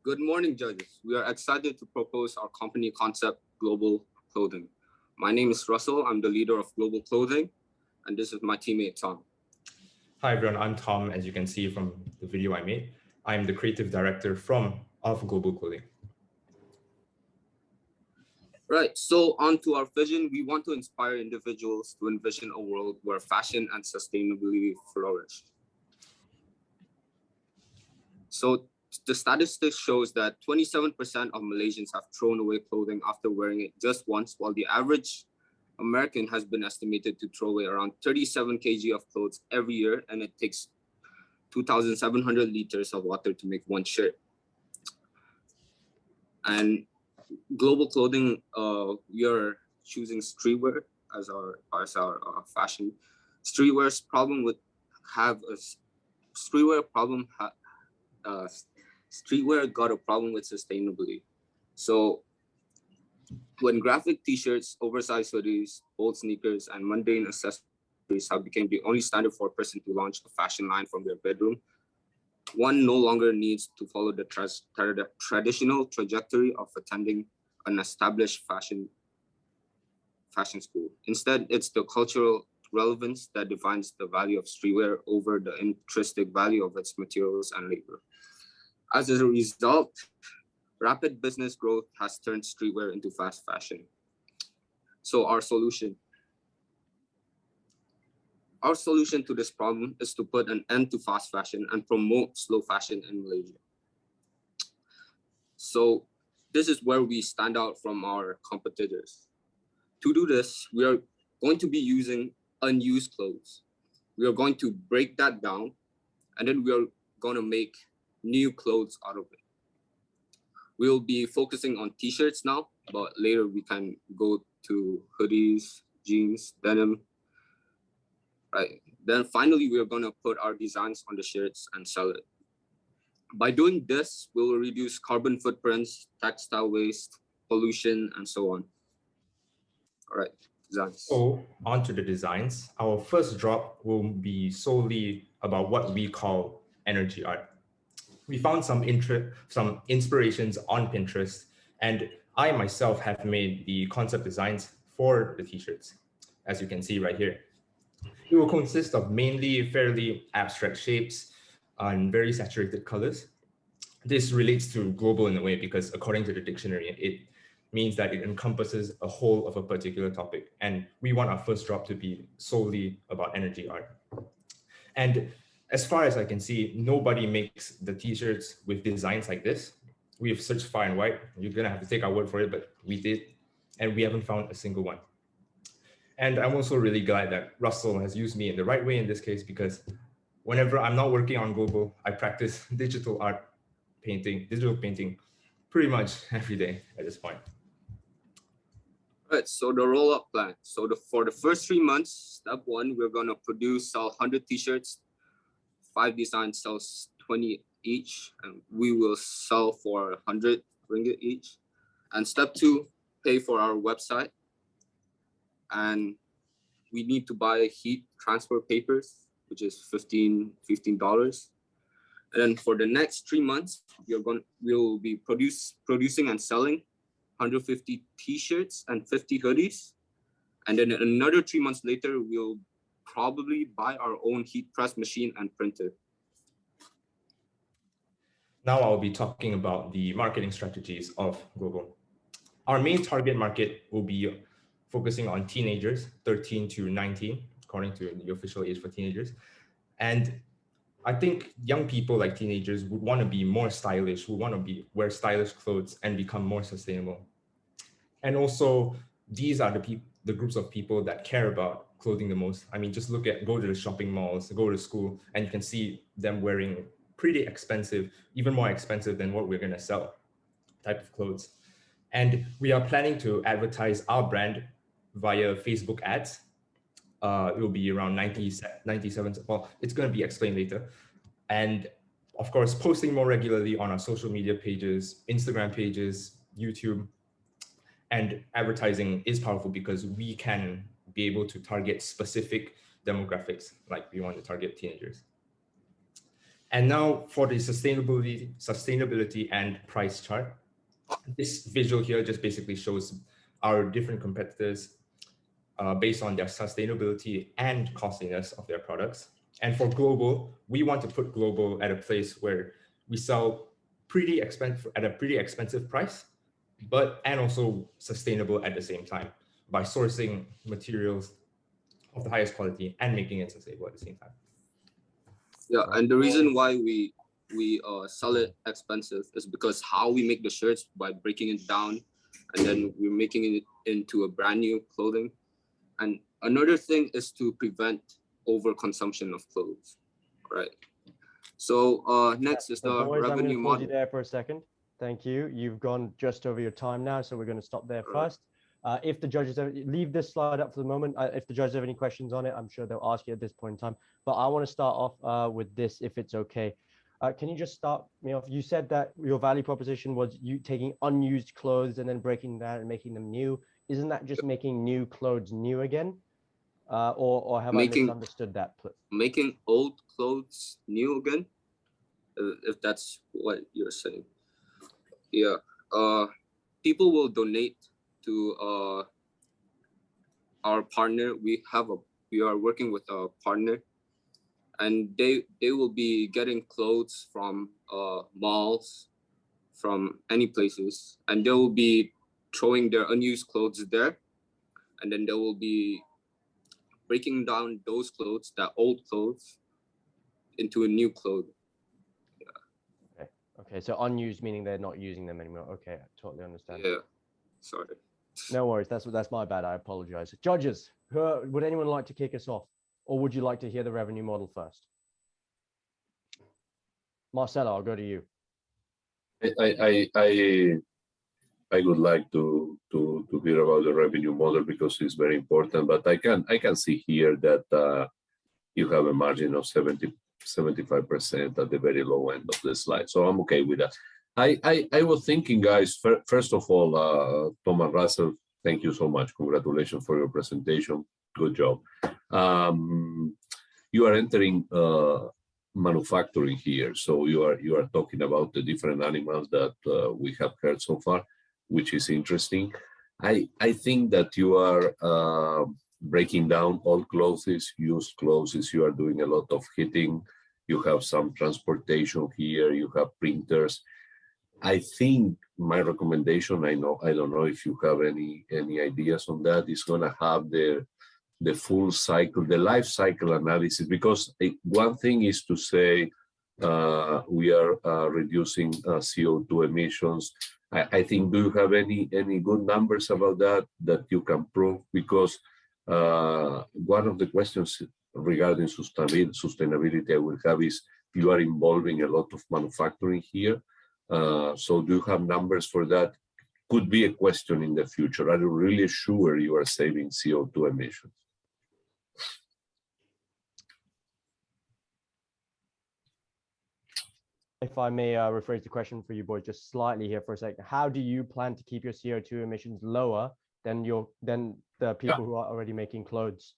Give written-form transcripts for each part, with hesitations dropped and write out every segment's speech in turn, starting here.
Good morning, judges. We are excited to propose our company concept, GLBL Clothing. My name is Russell. I'm the leader of GLBL Clothing, and this is my teammate, Tom. Hi, everyone. I'm Tom, as you can see from the video I made. I'm the creative director of GLBL Clothing. Right, so on to our vision. We want to inspire individuals to envision a world where fashion and sustainability flourish. So the statistics shows that 27% of Malaysians have thrown away clothing after wearing it just once, while the average American has been estimated to throw away around 37 kg of clothes every year, and it takes 2,700 liters of water to make one shirt. And GLBL Clothing, we are choosing streetwear as our fashion. Streetwear's problem would have a streetwear problem. Streetwear got a problem with sustainability. So when graphic t-shirts, oversized hoodies, bold sneakers, and mundane accessories have become the only standard for a person to launch a fashion line from their bedroom, one no longer needs to follow the traditional trajectory of attending an established fashion school. Instead, it's the cultural relevance that defines the value of streetwear over the intrinsic value of its materials and labor. As a result, rapid business growth has turned streetwear into fast fashion. So our solution to this problem is to put an end to fast fashion and promote slow fashion in Malaysia. So this is where we stand out from our competitors. To do this, we are going to be using unused clothes. We are going to break that down, and then we are going to make new clothes out of it. We'll be focusing on t-shirts now, but later we can go to hoodies, jeans, denim. Right. Then finally, we are going to put our designs on the shirts and sell it. By doing this, we'll reduce carbon footprints, textile waste, pollution, and so on. All right, designs. So on to the designs. Our first drop will be solely about what we call energy art. We found some inspirations on Pinterest, and I myself have made the concept designs for the t-shirts, as you can see right here. It will consist of mainly fairly abstract shapes and very saturated colors. This relates to global in a way because according to the dictionary, it means that it encompasses a whole of a particular topic. And we want our first drop to be solely about energy art. And as far as I can see, nobody makes the t-shirts with designs like this. We have searched far and wide. You're gonna have to take our word for it, but we did. And we haven't found a single one. And I'm also really glad that Russell has used me in the right way in this case, because whenever I'm not working on GLBL, I practice digital painting pretty much every day at this point. Right, so the roll-up plan. So for the first 3 months, step one, we're gonna sell 100 t-shirts, 5 designs sells 20 each, and we will sell for 100 ringgit each. And step two, pay for our website. And we need to buy heat transfer papers, which is $15. And then for the next 3 months, we'll be producing and selling 150 t-shirts and 50 hoodies. And then another 3 months later, we'll probably buy our own heat press machine and printer. Now I'll be talking about the marketing strategies of GLBL. Our main target market will be focusing on teenagers, 13 to 19, according to the official age for teenagers. And I think young people like teenagers would want to be more stylish, would want to wear stylish clothes and become more sustainable. And also, these are the groups of people that care about clothing the most. I mean, just go to the shopping malls, go to school, and you can see them wearing pretty expensive, even more expensive than what we're going to sell type of clothes. And we are planning to advertise our brand via Facebook ads. It will be around 97. Well, it's going to be explained later. And of course, posting more regularly on our social media pages, Instagram pages, YouTube. And advertising is powerful because we can be able to target specific demographics, like we want to target teenagers. And now for the sustainability and price chart. This visual here just basically shows our different competitors based on their sustainability and costliness of their products. And for global, we want to put global at a place where we sell at a pretty expensive price, and also sustainable at the same time by sourcing materials of the highest quality and making it sustainable at the same time. Yeah, and the reason why we sell it expensive is because how we make the shirts by breaking it down, and then we're making it into a brand new clothing. And another thing is to prevent overconsumption of clothes, right? So next is the boys, revenue I'm going to pause you there for a second. Thank you. You've gone just over your time now, so we're going to stop there first. If the judges leave this slide up for the moment, if the judges have any questions on it, I'm sure they'll ask you at this point in time. But I want to start off with this, if it's okay. Can you just start me off? You said that your value proposition was you taking unused clothes and then breaking that and making them new. Isn't that just making new clothes new again? Or have I misunderstood that? Making old clothes new again, if that's what you're saying. Yeah. People will donate to our partner. We are working with a partner, and they will be getting clothes from malls, from any places, and they will be throwing their unused clothes there, and then they will be breaking down those clothes, that old clothes, into a new clothing. Yeah. Okay, so unused meaning they're not using them anymore. Okay, I totally understand. Yeah, sorry. No worries, that's my bad, I apologize. Judges, would anyone like to kick us off? Or would you like to hear the revenue model first? Marcelo, I'll go to you. I would like to hear about the revenue model because it's very important. But I can see here that you have a margin of 75% at the very low end of the slide. So I'm okay with that. I was thinking, guys. First of all, Tom and Russell, thank you so much. Congratulations for your presentation. Good job. You are entering manufacturing here, so you are talking about the different animals that we have heard so far, which is interesting. I think that you are breaking down old clothes, used clothes. You are doing a lot of heating. You have some transportation here. You have printers. I think my recommendation, I don't know if you have any ideas on that, is going to have the full cycle, the life cycle analysis, because one thing is to say we are reducing CO2 emissions. I think, do you have any good numbers about that you can prove? Because one of the questions regarding sustainability I will have is you are involving a lot of manufacturing here. So do you have numbers for that? Could be a question in the future. Are you really sure you are saving CO2 emissions? If I may rephrase the question for you boys just slightly here for a second, how do you plan to keep your CO2 emissions lower than the people who are already making clothes,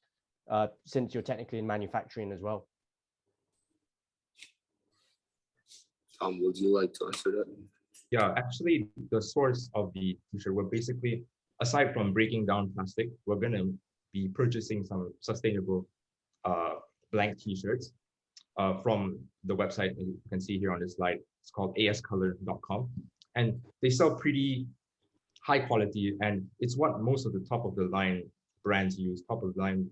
since you're technically in manufacturing as well? Tom, would you like to answer that? Yeah, actually, the source of the t-shirt, we're basically, aside from breaking down plastic, we're going to be purchasing some sustainable blank t-shirts from the website you can see here on this slide. It's called ascolor.com, and they sell pretty high quality, and it's what most of the top of the line brands use, top of the line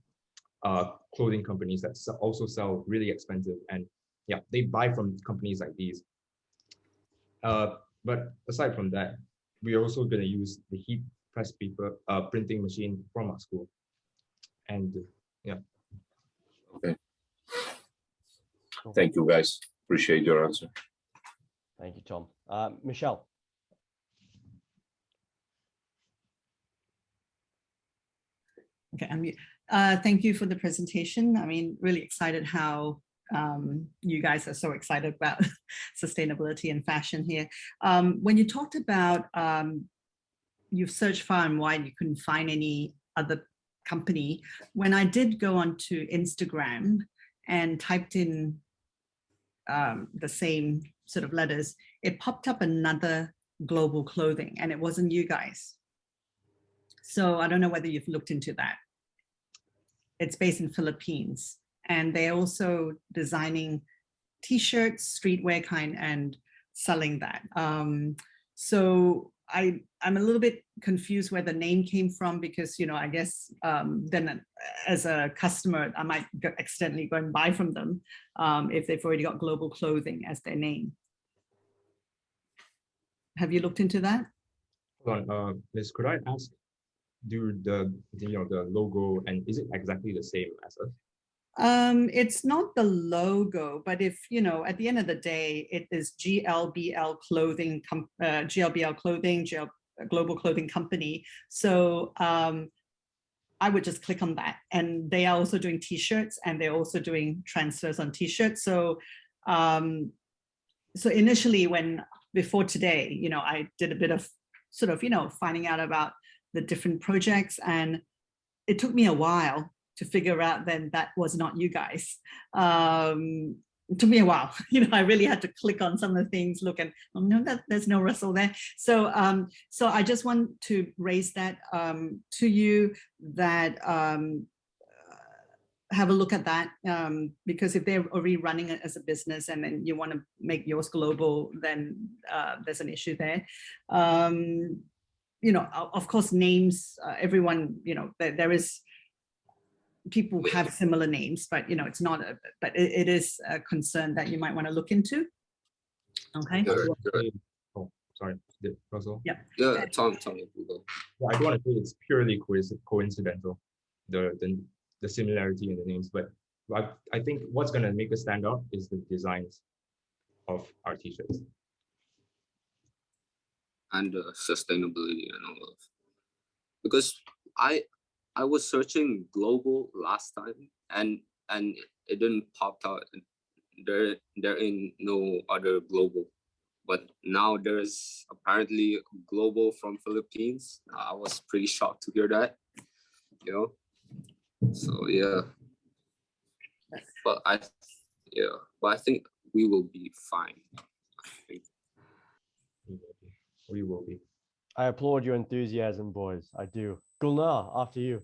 clothing companies that also sell really expensive, and yeah, they buy from companies like these. But aside from that, we're also going to use the heat press paper printing machine from our school. And yeah. Okay. Thank you, guys. Appreciate your answer. Thank you, Tom. Michelle. Okay, thank you for the presentation. I mean, really excited how you guys are so excited about sustainability and fashion here. When you talked about you've searched far and wide, you couldn't find any other company. When I did go onto Instagram and typed in the same sort of letters, it popped up another GLBL Clothing, and it wasn't you guys. So I don't know whether you've looked into that. It's based in Philippines, and they're also designing T-shirts, streetwear kind, and selling that. So I'm a little bit confused where the name came from, because, you know, I guess then as a customer, I might accidentally go and buy from them if they've already got GLBL Clothing as their name. Have you looked into that? Hold on, Liz, could I ask, do the logo, and is it exactly the same as us? It's not the logo, but if, you know, at the end of the day, it is GLBL Clothing, GLBL Clothing, GLBL Clothing Company. So I would just click on that, and they are also doing T-shirts, and they're also doing transfers on T-shirts. So so initially, before today, you know, I did a bit of sort of, you know, finding out about the different projects, and it took me a while to figure out then that was not you guys. It took me a while, you know, I really had to click on some of the things, look, and oh, no, there's no Russell there. So so I just want to raise that to you, that have a look at that, because if they're already running it as a business and then you want to make yours global, then there's an issue there. You know, of course, names, everyone, you know, there is, people have similar names, but, you know, it's not, but it is a concern that you might want to look into. Okay. Oh, sorry, Russell. Yeah. Yeah, Tom, you go. Well, I don't want to say it's purely coincidental, the similarity in the names, but I think what's going to make us stand out is the designs of our T-shirts. And sustainability and all of, because I was searching global last time, and it didn't pop out. There ain't no other global, but now there's apparently global from Philippines. I was pretty shocked to hear that, you know. So yeah, but I think we will be fine. I think. We will be. I applaud your enthusiasm, boys. I do. Gulnar, after you.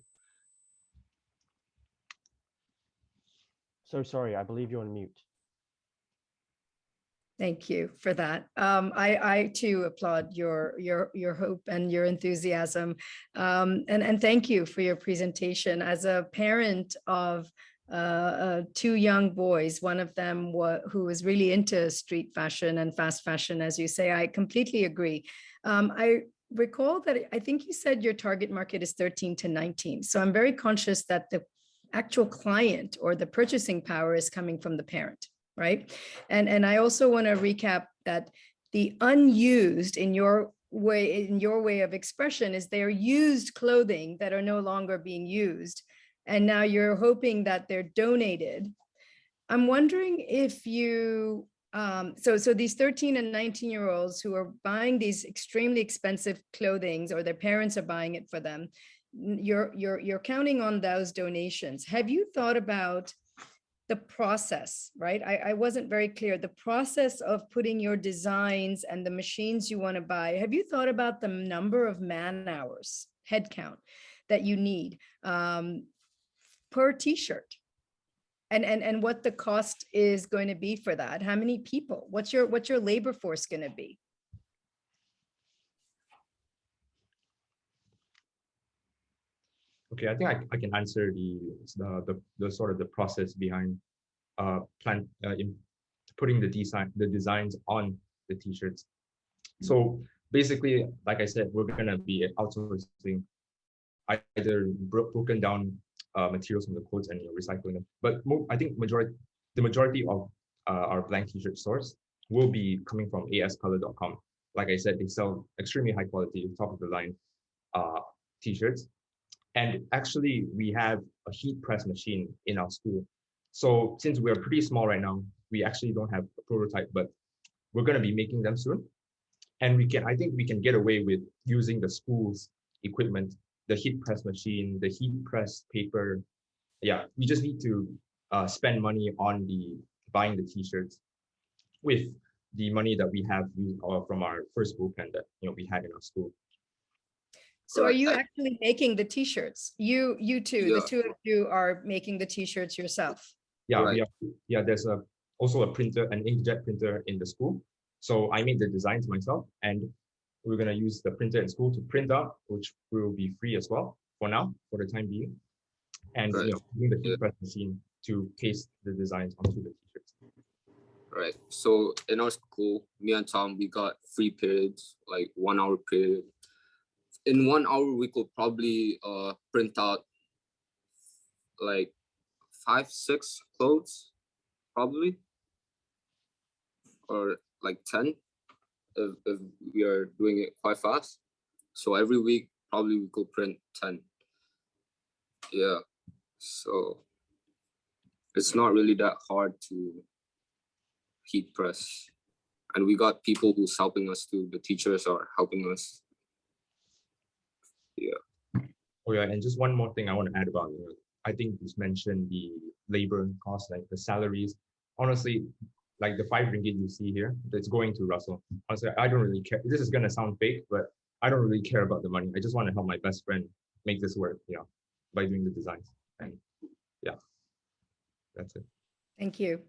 So sorry, I believe you're on mute. Thank you for that. I too applaud your hope and your enthusiasm, and thank you for your presentation. As a parent of two young boys, one of them who was really into street fashion and fast fashion, as you say, I completely agree. I recall that I think you said your target market is 13 to 19. So I'm very conscious that the actual client or the purchasing power is coming from the parent, right? And I also want to recap that the unused in your way of expression is they're used clothing that are no longer being used. And now you're hoping that they're donated. I'm wondering if you, so these 13 and 19-year-olds who are buying these extremely expensive clothing, or their parents are buying it for them, you're counting on those donations. Have you thought about the process, right? I wasn't very clear. The process of putting your designs and the machines you want to buy. Have you thought about the number of man hours, head count that you need per t-shirt? And what the cost is going to be for that? How many people? What's your labor force going to be? Okay, I think I can answer the sort of the process behind in putting the designs on the t-shirts. So basically, like I said, we're gonna be outsourcing either broken down materials from the clothes and recycling them. But I think the majority of our blank t-shirt stores will be coming from ascolor.com. Like I said, they sell extremely high quality, top of the line t-shirts. And actually, we have a heat press machine in our school. So since we're pretty small right now, we actually don't have a prototype, but we're going to be making them soon. And I think we can get away with using the school's equipment, the heat press machine, the heat press paper. Yeah, we just need to spend money on buying the t-shirts. with the money that we have from our first Bullpen that we had in our school. So are Right, you actually making the t-shirts? You two, the Yeah. two of you are making the t-shirts yourself. Yeah, Right. there's also a printer, an inkjet printer in the school. So I made the designs myself, and we're gonna use the printer in school to print out, which will be free as well for now, for the time being. And Right. using the Yeah. heat press machine to paste the designs onto the t-shirts. Right. So in our school, me and Tom, we got free periods, like 1 hour period. In 1 hour, we could probably print out like 5, 6 clothes, probably, or like 10 if we are doing it quite fast. So every week, probably we could print 10. Yeah. So it's not really that hard to heat press. And we got people who's helping us too. The teachers are helping us. Yeah. Oh yeah, and just one more thing I want to add about, I think you mentioned the labor costs, like the salaries. Honestly, like the 5 ringgit you see here, that's going to Russell. Honestly, I don't really care. This is gonna sound fake, but I don't really care about the money. I just want to help my best friend make this work, by doing the designs. And yeah, that's it. Thank you.